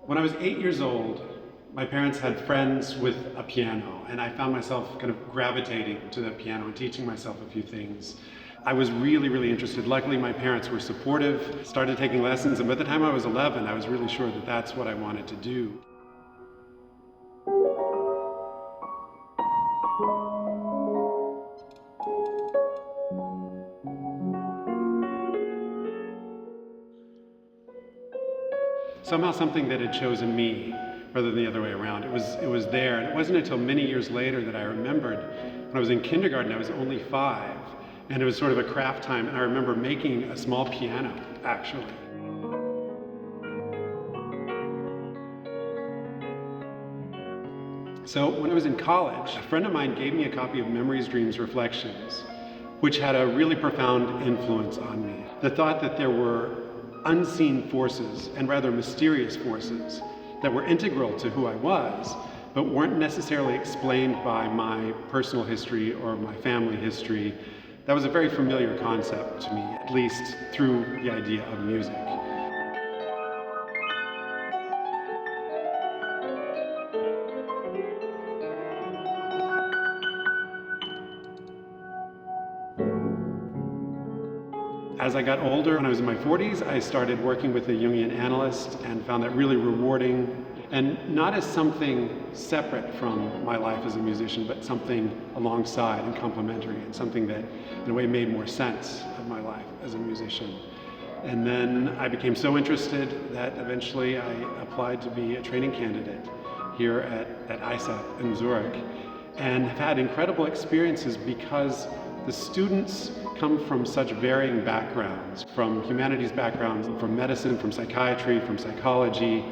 When I was 8 years old, my parents had friends with a piano, and I found myself kind of gravitating to the piano and teaching myself a few things. I was really interested. Luckily, my parents were supportive, started taking lessons, and by the time I was 11, I was really sure that that's what I wanted to do. Somehow something that had chosen me rather than the other way around. It was there, and it wasn't until many years later that I remembered when I was in kindergarten. I was only 5, and it was sort of a craft time, and I remember making a small piano, actually. So when I was in college, a friend of mine gave me a copy of Memories, Dreams, Reflections, which had a really profound influence on me. The thought that there were unseen forces, and rather mysterious forces, that were integral to who I was, but weren't necessarily explained by my personal history or my family history. That was a very familiar concept to me, at least through the idea of music. As I got older, when I was in my 40s, I started working with a Jungian analyst and found that really rewarding, and not as something separate from my life as a musician, but something alongside and complementary, and something that in a way made more sense of my life as a musician. And then I became so interested that eventually I applied to be a training candidate here at ISAP in Zurich, and have had incredible experiences because the students come from such varying backgrounds, from humanities backgrounds, from medicine, from psychiatry, from psychology,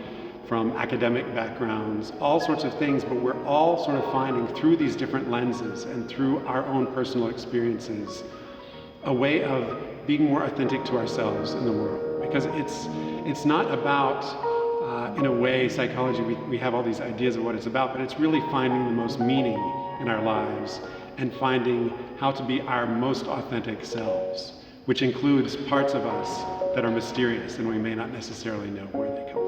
from academic backgrounds, all sorts of things, but we're all sort of finding through these different lenses and through our own personal experiences a way of being more authentic to ourselves in the world. Because it's not about, in a way, psychology, we have all these ideas of what it's about, but it's really finding the most meaning in our lives and finding how to be our most authentic selves, which includes parts of us that are mysterious and we may not necessarily know where they come from.